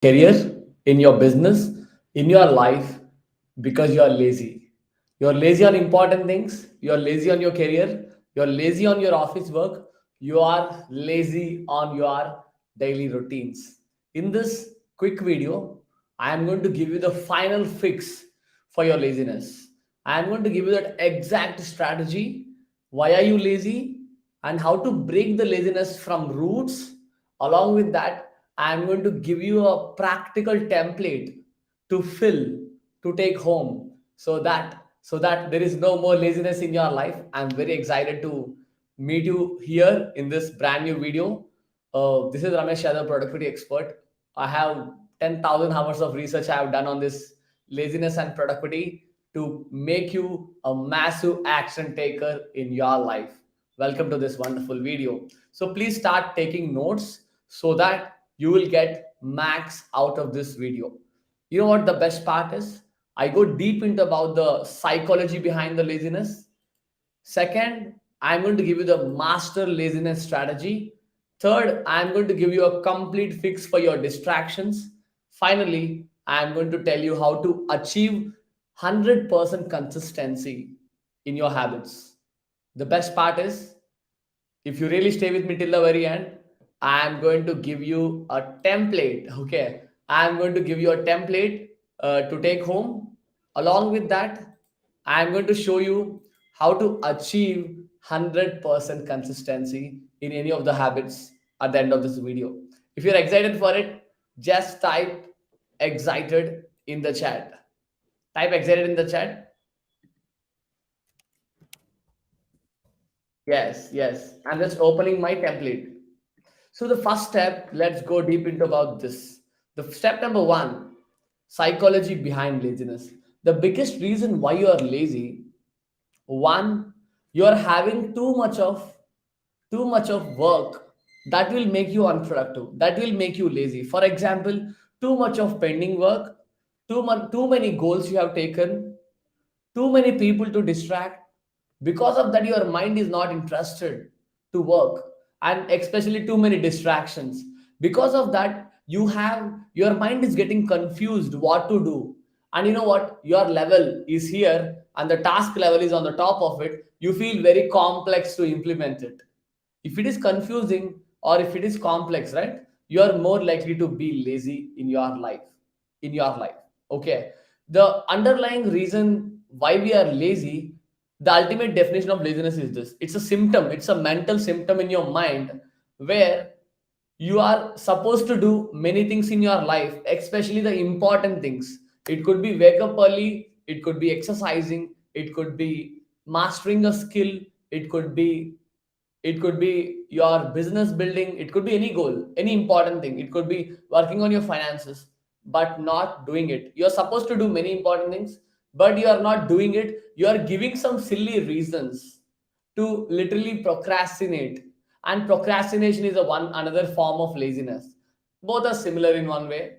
career, in your business, in your life because you are lazy. You're lazy on important things, you're lazy on your career, you're lazy on your office work, you are lazy on your daily routines. In this quick video, I am going to give you the final fix for your laziness. I am going to give you that exact strategy. Why are you lazy? And how to break the laziness from roots. Along with that, I am going to give you a practical template to fill, to take home, so that there is no more laziness in your life. I'm very excited to meet you here in this brand new video. This is Ramesh Yadav, productivity expert. I have 10,000 hours of research I have done on this laziness and productivity to make you a massive action taker in your life. Welcome to this wonderful video. So please start taking notes so that you will get max out of this video. You know what the best part is? I go deep into about the psychology behind the laziness. Second, I'm going to give you the master laziness strategy. Third, I'm going to give you a complete fix for your distractions. Finally, I'm going to tell you how to achieve 100% consistency in your habits. The best part is, if you really stay with me till the very end, I'm going to give you a template. Okay, I'm going to give you a template to take home. Along with that, I'm going to show you how to achieve 100% consistency in any of the habits at the end of this video. If you're excited for it, just type excited in the chat. Type excited in the chat. Yes, yes. I'm just opening my template. So the first step, let's go deep into about this. The step number one, psychology behind laziness. The biggest reason why you are lazy, one, you are having too much of work that will make you unproductive. That will make you lazy. For example, too much of pending work, too many goals you have taken, too many people to distract. Because of that, your mind is not interested to work, and especially too many distractions. Because of that, your mind is getting confused what to do. And you know what, your level is here and the task level is on the top of it. You feel very complex to implement it. If it is confusing or if it is complex, right, you are more likely to be lazy in your life. Okay, the underlying reason why we are lazy, the ultimate definition of laziness is this: it's a symptom, it's a mental symptom in your mind where you are supposed to do many things in your life, especially the important things. It could be wake up early, it could be exercising, it could be mastering a skill, it could be it could be your business building, it could be any goal, any important thing, it could be working on your finances, but not doing it. You're supposed to do many important things, but you are not doing it. You are giving some silly reasons to literally procrastinate. And procrastination is a one another form of laziness. Both are similar in one way.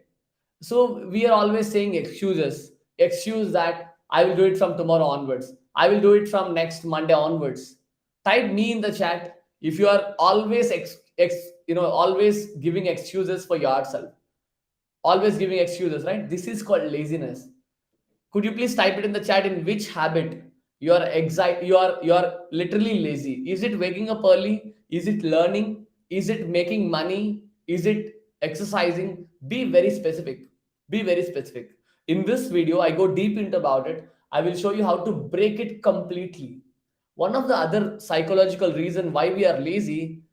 So we are always saying excuse that I will do it from tomorrow onwards, I will do it from next Monday onwards. Type me in the chat if you are always always giving excuses for yourself, always giving excuses, right? This is called laziness. Could you please type it in the chat in which habit you are literally lazy? Is it waking up early? Is it learning? Is it making money? Is it exercising? Be very specific. Be very specific. In this video, I go deep into about it. I will show you how to break it completely. One of the other psychological reason why we are lazy,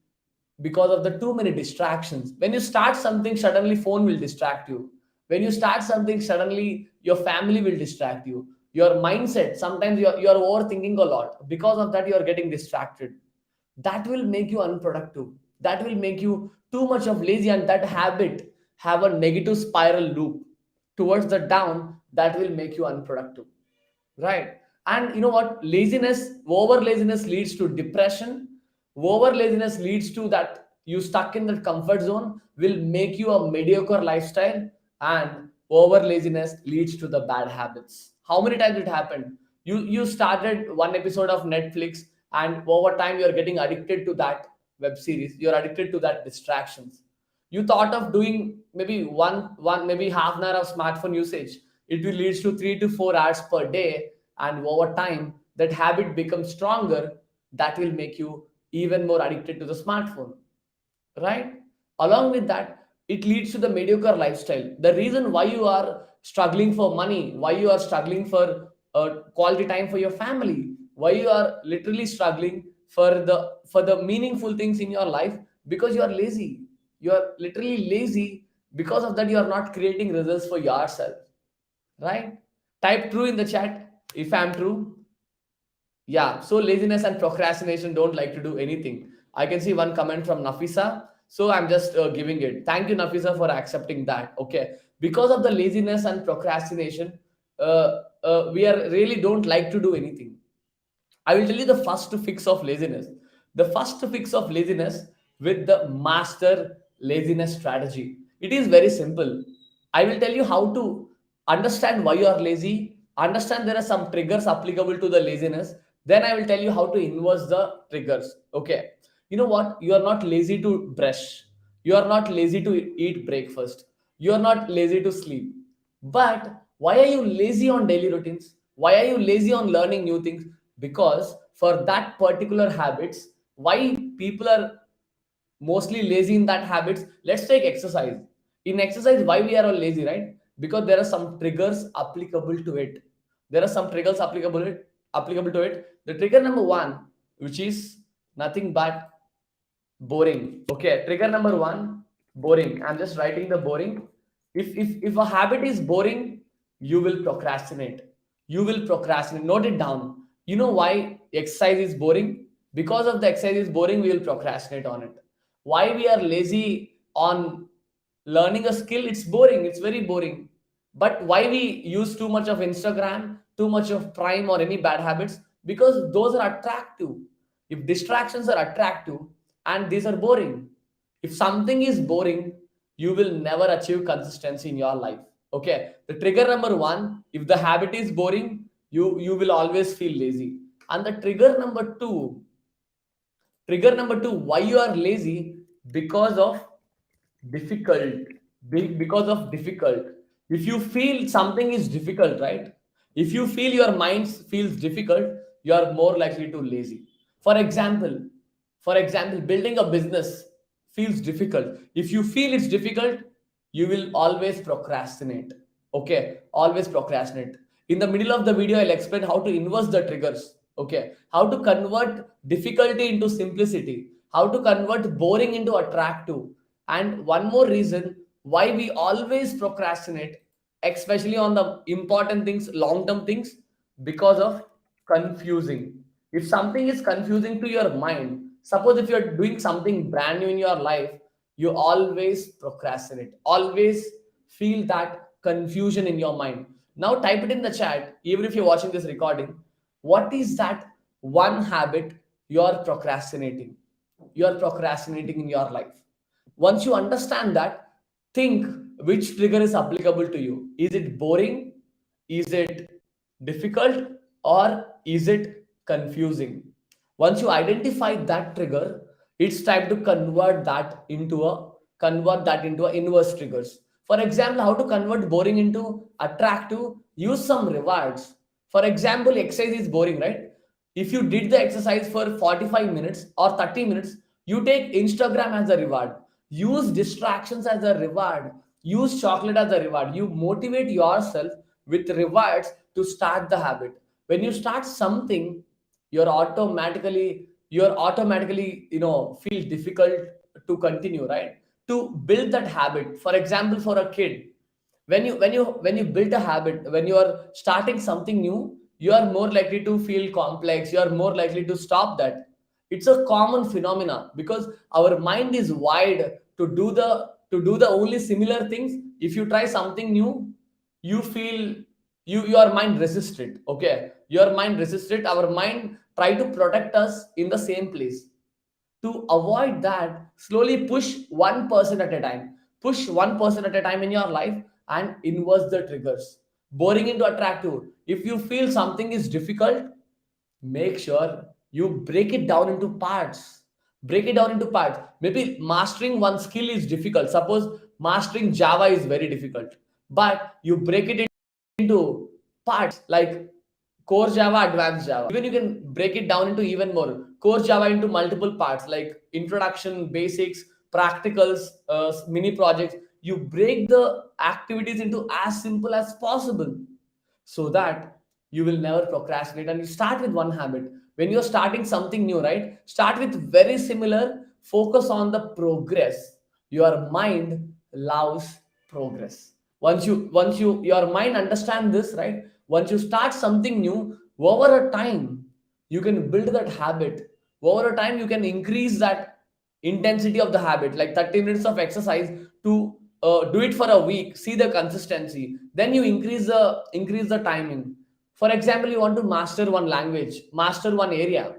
because of the too many distractions. When you start something, suddenly phone will distract you. When you start something, suddenly your family will distract you. Your mindset, sometimes you're overthinking a lot. Because of that, you are getting distracted. That will make you unproductive. That will make you too much of lazy, and that habit have a negative spiral loop towards the down. That will make you unproductive, right? And you know what, over laziness leads to depression. Over laziness leads to that you stuck in that comfort zone, will make you a mediocre lifestyle. And over laziness leads to the bad habits. How many times it happened? You started one episode of Netflix, and over time you're getting addicted to that web series, you're addicted to that distractions. You thought of doing maybe one maybe half an hour of smartphone usage. It will lead to 3 to 4 hours per day, and over time that habit becomes stronger. That will make you even more addicted to the smartphone, right? Along with that, it leads to the mediocre lifestyle. The reason why you are struggling for money, why you are struggling for quality time for your family, why you are literally struggling for the meaningful things in your life, because you are lazy. You are literally lazy. Because of that, you are not creating results for yourself, right? Type true in the chat if I'm true. Yeah, so laziness and procrastination don't like to do anything. I can see one comment from Nafisa. So I'm just giving it. Thank you, Nafisa, for accepting that. Okay. Because of the laziness and procrastination, we are really don't like to do anything. I will tell you the first fix of laziness. The first fix of laziness with the master laziness strategy. It is very simple. I will tell you how to understand why you are lazy, understand there are some triggers applicable to the laziness. Then I will tell you how to inverse the triggers. Okay. You know what? You are not lazy to brush. You are not lazy to eat breakfast. You are not lazy to sleep. But why are you lazy on daily routines? Why are you lazy on learning new things? Because for that particular habits, why people are mostly lazy in that habits? Let's take exercise. In exercise, why we are all lazy, right? Because there are some triggers applicable to it. There are some triggers applicable to it. The trigger number one, which is nothing but boring. Okay, trigger number one, boring. I'm just writing the boring. If a habit is boring, you will procrastinate. You will procrastinate. Note it down. You know why exercise is boring? Because of the exercise is boring, we will procrastinate on it. Why we are lazy on learning a skill? It's boring. It's very boring. But why we use too much of Instagram, too much of Prime or any bad habits? Because those are attractive. If distractions are attractive and these are boring, if something is boring, you will never achieve consistency in your life. Okay. The trigger number one, if the habit is boring, you will always feel lazy. And the trigger number two, why you are lazy? Because of difficult. Because of difficult. If you feel something is difficult, right? If you feel your mind feels difficult, you are more likely to lazy. For example for example building a business feels difficult. If you feel it's difficult, you will always procrastinate. Okay, always procrastinate. In the middle of the video, I'll explain how to inverse the triggers. Okay, how to convert difficulty into simplicity, how to convert boring into attractive. And one more reason why we always procrastinate, especially on the important things, long term things, because of confusing. If something is confusing to your mind, suppose if you're doing something brand new in your life, you always procrastinate, always feel that confusion in your mind. Now type it in the chat, even if you're watching this recording. What is that one habit you're procrastinating? You're procrastinating in your life. Once you understand that, think which trigger is applicable to you. Is it boring? Is it difficult? Or is it confusing? Once you identify that trigger, it's time to convert that into a inverse triggers. For example, how to convert boring into attractive? Use some rewards. For example, exercise is boring, right? If you did the exercise for 45 minutes or 30 minutes, you take Instagram as a reward. Use distractions as a reward. Use chocolate as a reward. You motivate yourself with rewards to start the habit. When you start something, you're automatically feel difficult to continue, right? To build that habit. For example, for a kid, when you build a habit, when you are starting something new, you are more likely to feel complex, you are more likely to stop that. It's a common phenomena because our mind is wired to do the only similar things. If you try something new, you feel your mind resist it. Okay, your mind resist it. Our mind try to protect us in the same place. To avoid that, slowly push 1% at a time. Push 1% at a time in your life and inverse the triggers. Boring into attractive. If you feel something is difficult, make sure you break it down into parts. Break it down into parts. Maybe mastering one skill is difficult. Suppose mastering Java is very difficult, but you break it into parts like core Java, advanced Java. Even you can break it down into even more core Java into multiple parts like introduction, basics, practicals, mini projects. You break the activities into as simple as possible so that you will never procrastinate, and you start with one habit. When you're starting something new, right, start with very similar, focus on the progress. Your mind loves progress. Once you your mind understand this, right, once you start something new, over a time you can build that habit. Over a time you can increase that intensity of the habit, like 30 minutes of exercise to do it for a week, see the consistency, then you increase the timing. For example, you want to master one language, master one area,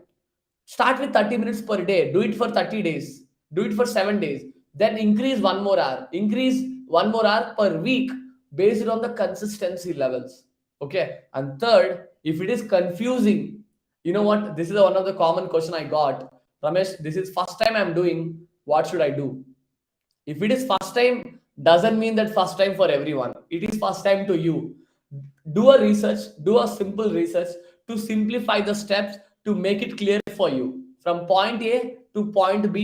start with 30 minutes per day, do it for 30 days, do it for 7 days, then increase one more hour, increase one more hour per week based on the consistency levels. Okay, and third, if it is confusing, you know what, this is one of the common question I got. Ramesh, this is first time I'm doing, what should I do? If it is first time, doesn't mean that first time for everyone, it is first time to you. Do a research, do a simple research to simplify the steps, to make it clear for you from point A to point B,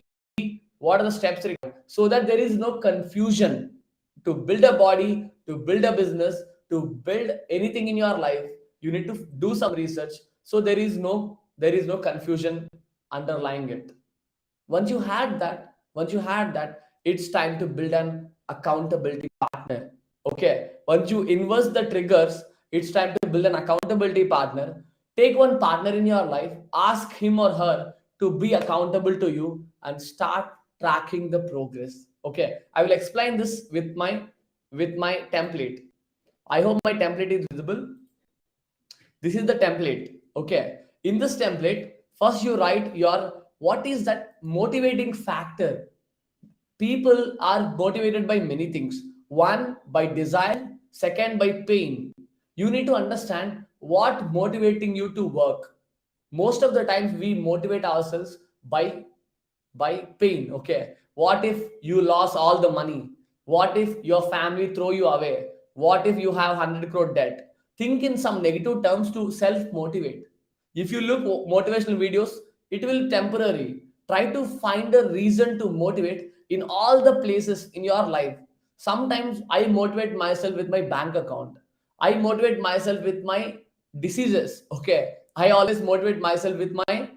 what are the steps required, so that there is no confusion. To build a body, to build a business, to build anything in your life, you need to do some research, so there is no confusion underlying it. Once you had that, it's time to build an accountability partner. Okay, once you invest the triggers, it's time to build an accountability partner. Take one partner in your life, ask him or her to be accountable to you, and start tracking the progress. Okay, I will explain this with my template. I hope my template is visible. This is the template. Okay, in this template, first you write your, what is that motivating factor. People are motivated by many things. One, by desire. Second, by pain. You need to understand what motivating you to work. Most of the times we motivate ourselves by pain. Okay, what if you lost all the money? What if your family throw you away? What if you have 100 crore debt? Think in some negative terms to self motivate. If you look motivational videos, it will temporary. Try to find a reason to motivate in all the places in your life. Sometimes I motivate myself with my bank account, I motivate myself with my diseases. Okay, I always motivate myself with my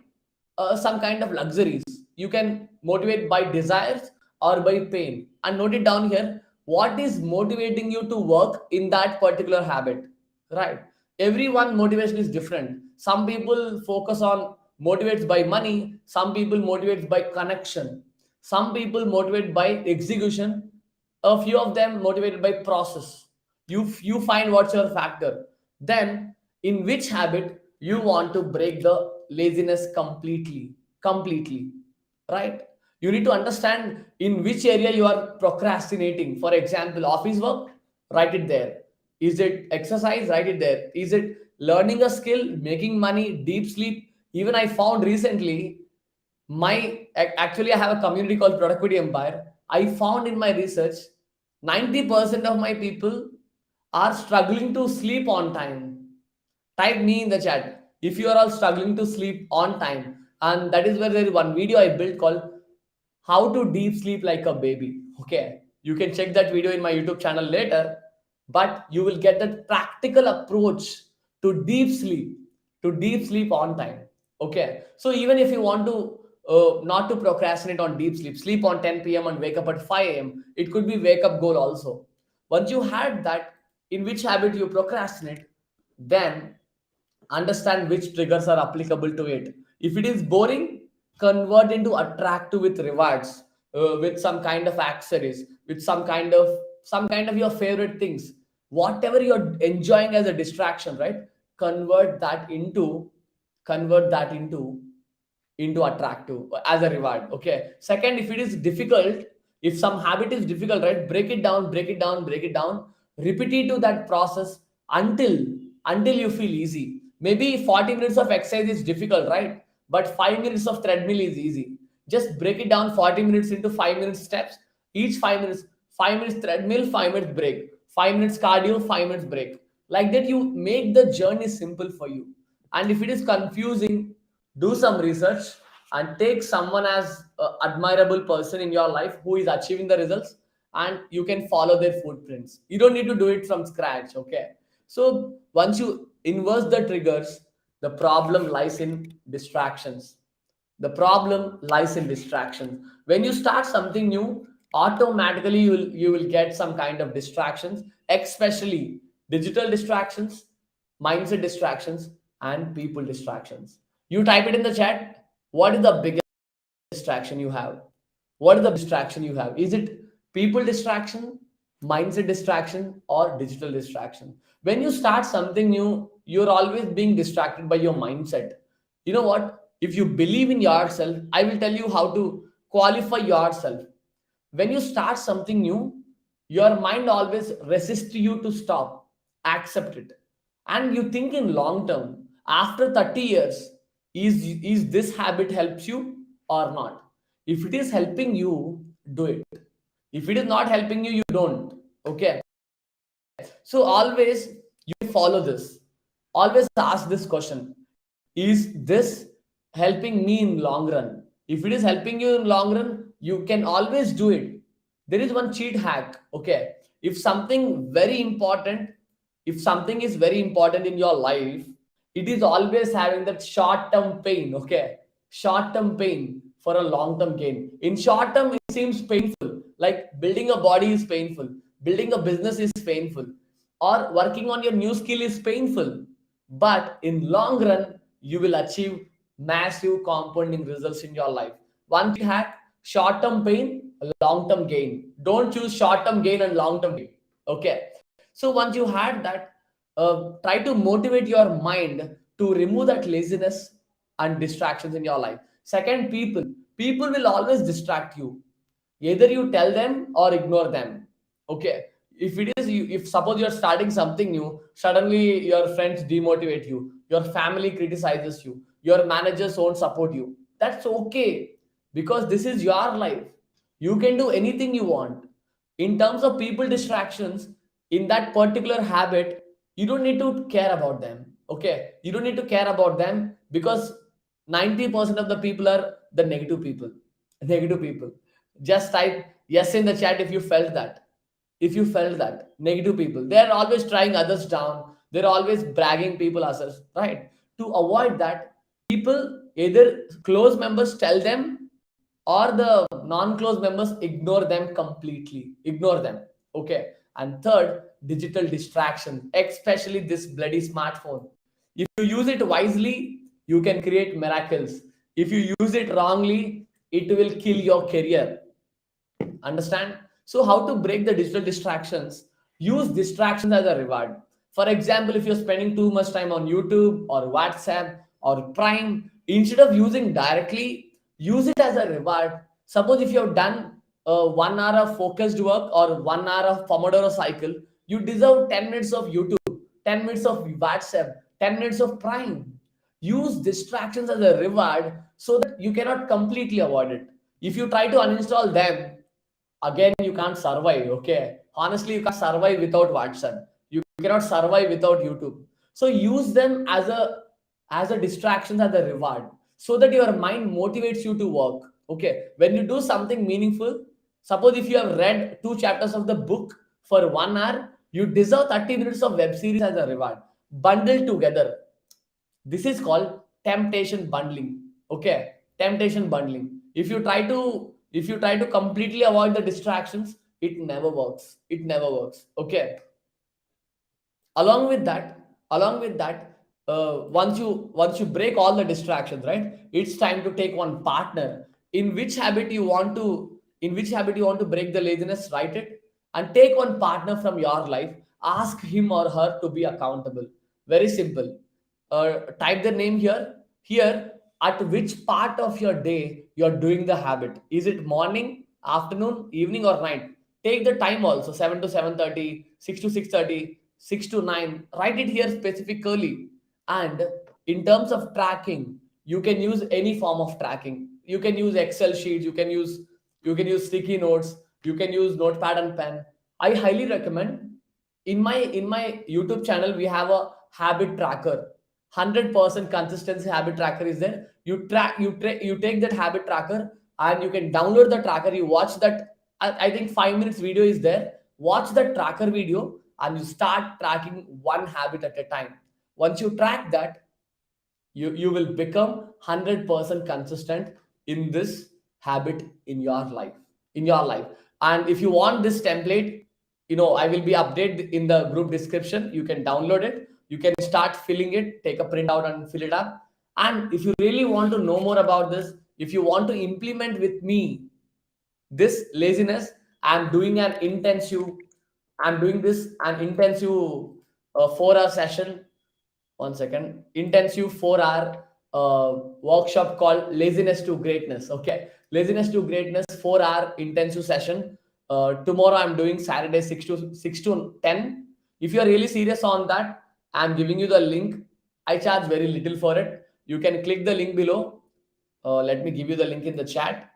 some kind of luxuries. You can motivate by desires or by pain, and note it down here, what is motivating you to work in that particular habit, right? Everyone motivation is different. Some people focus on motivates by money, some people motivates by connection, some people motivate by execution, a few of them motivated by process. You find what's your factor, then in which habit you want to break the laziness completely, right? You need to understand in which area you are procrastinating. For example, office work, write it there. Is it exercise? Write it there. Is it learning a skill, making money, deep sleep? Even I found recently, actually I have a community called Productivity Empire. I found in my research, 90% of my people are struggling to sleep on time. Type me in the chat if you are all struggling to sleep on time. And that is where there is one video I built called how to deep sleep like a baby. Okay, you can check that video in my YouTube channel later, but you will get that practical approach to deep sleep on time. Okay, so even if you want to not to procrastinate on deep sleep, sleep on 10 p.m. and wake up at 5 a.m., it could be wake up goal also. Once you had that, in which habit you procrastinate, then understand which triggers are applicable to it. If it is boring, convert into attractive with rewards, with some kind of accessories, with some kind of your favorite things, whatever you're enjoying as a distraction, right? Convert that into attractive as a reward. Okay, second, if it is difficult, if some habit is difficult, right, break it down, repeat it to that process until you feel easy. Maybe 40 minutes of exercise is difficult, right, but 5 minutes of treadmill is easy. Just break it down 40 minutes into 5 minute steps. Each 5 minutes, 5 minutes treadmill, 5 minutes break, 5 minutes cardio, 5 minutes break. Like that, you make the journey simple for you. And if it is confusing, do some research and take someone as a admirable person in your life who is achieving the results, and you can follow their footprints. You don't need to do it from scratch. Okay. So once you inverse the triggers, the problem lies in distractions. The problem lies in distractions. When you start something new, automatically you will get some kind of distractions, especially digital distractions, mindset distractions, and people distractions. You type it in the chat. What is the biggest distraction you have? What is the distraction you have? Is it people distraction, mindset distraction, or digital distraction? When you start something new, you're always being distracted by your mindset. You know what? If you believe in yourself, I will tell you how to qualify yourself. When you start something new, your mind always resists you to stop, accept it. And you think in long term, after 30 years, is this habit helps you or not? If it is helping you, do it. If it is not helping you, you don't. Okay. So always you follow this. Always ask this question: is this helping me in long run? If it is helping you in long run, you can always do it. There is one cheat hack. Okay. If something very important, if something is very important in your life, it is always having that short term pain. Okay. Short term pain for a long term gain. In short term, it seems painful. Like building a body is painful, building a business is painful, or working on your new skill is painful. But in long run, you will achieve massive compounding results in your life. One cheat hack: short term pain, long term gain. Don't choose short term gain and long term gain. Okay. So once you had that, try to motivate your mind to remove that laziness and distractions in your life. Second, people will always distract you. Either you tell them or ignore them. Okay. If it is you, if suppose you're starting something new, suddenly your friends demotivate you, your family criticizes you, your managers won't support you. That's okay, because this is your life. You can do anything you want. In terms of people distractions, in that particular habit, you don't need to care about them. Okay. You don't need to care about them, because 90% of the people are the negative people. Negative people. Just type yes in the chat if you felt that. If you felt that negative people, they're always trying others down, they're always bragging people others, right? To avoid that, people, either close members tell them, or the non-close members ignore them completely, ignore them. Okay. And third, digital distraction, especially this bloody smartphone. If you use it wisely, you can create miracles. If you use it wrongly, it will kill your career. Understand? So how to break the digital distractions? Use distractions as a reward. For example, if you're spending too much time on YouTube or WhatsApp or Prime, instead of using directly, use it as a reward. Suppose if you have done 1 hour of focused work or 1 hour of Pomodoro cycle, you deserve 10 minutes of YouTube, 10 minutes of WhatsApp, 10 minutes of Prime. Use distractions as a reward so that you cannot completely avoid it. If you try to uninstall them, again you can't survive. Okay. Honestly, you can't survive without WhatsApp. You cannot survive without YouTube. So use them as a distraction, as a reward, so that your mind motivates you to work. Okay. When you do something meaningful, suppose if you have read 2 chapters of the book for 1 hour, you deserve 30 minutes of web series as a reward. Bundle together. This is called temptation bundling. Okay. Temptation bundling. If you try to completely avoid the distractions, it never works. It never works. Okay. Along with that, once you break all the distractions, right, it's time to take one partner. In which habit you want to break the laziness, write it, and take one partner from your life. Ask him or her to be accountable. Very simple. Type the name here. At which part of your day you're doing the habit? Is it morning, afternoon, evening, or night? Take the time also: 7 to 7:30, 6 to 6:30, 6 to 9. Write it here specifically. And in terms of tracking, you can use any form of tracking. you can use Excel sheets, you can use sticky notes, you can use notepad and pen. I highly recommend. In my YouTube channel, we have a habit tracker. 100% consistency habit tracker is there. You take that habit tracker and you can download the tracker. You watch that. I think 5 minutes video is there. Watch the tracker video and you start tracking one habit at a time. Once you track that, you will become 100% consistent in this habit in your life. And if you want this template, I will be update in the group description. You can download it, you can start filling it, take a printout and fill it up. And if you really want to know more about this, if you want to implement with me this laziness, I'm doing this an intensive 4-hour session. One second. Intensive 4-hour workshop called Laziness to Greatness. Okay. Laziness to Greatness 4-hour intensive session. Tomorrow I'm doing Saturday 6 to 10. If you're really serious on that, I'm giving you the link. I charge very little for it. You can click the link below. Let me give you the link in the chat.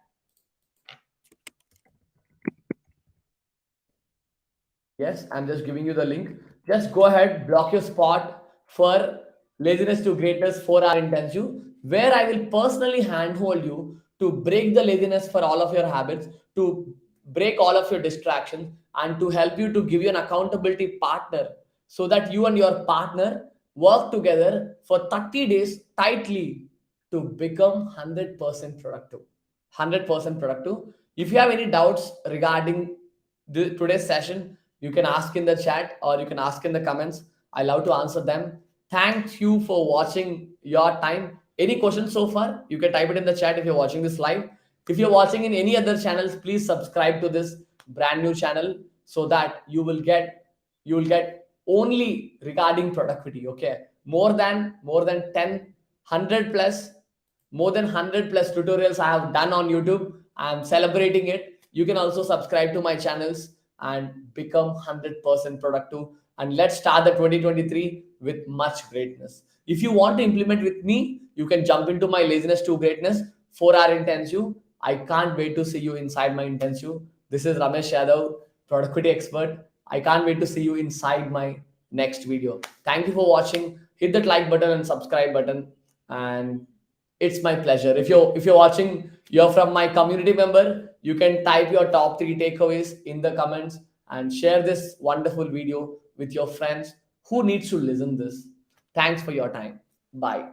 Yes, I'm just giving you the link. Just go ahead, block your spot for Laziness to Greatness 4-hour intensive, where I will personally handhold you to break the laziness for all of your habits, to break all of your distractions, and to help you to give you an accountability partner so that you and your partner work together for 30 days tightly to become 100% productive. 100% productive. If you have any doubts regarding today's session, you can ask in the chat or you can ask in the comments. I love to answer them. Thank you for watching your time. Any questions so far? You can type it in the chat if you're watching this live. If you're watching in any other channels, please subscribe to this brand new channel so that you will get only regarding productivity. Okay, more than 10 100 plus more than 100 plus tutorials I have done on YouTube. I'm celebrating it. You can also subscribe to my channels and become 100% productive. And let's start the 2023 with much greatness. If you want to implement with me, you can jump into my Laziness to Greatness 4-hour intensive. I can't wait to see you inside my intensive. This is Ramesh Yadav, productivity expert. I can't wait to see you inside my next video. Thank you for watching. Hit that like button and subscribe button. And it's my pleasure. If you're watching, you're from my community member, you can type your top 3 takeaways in the comments and share this wonderful video with your friends who needs to listen this. Thanks for your time. Bye.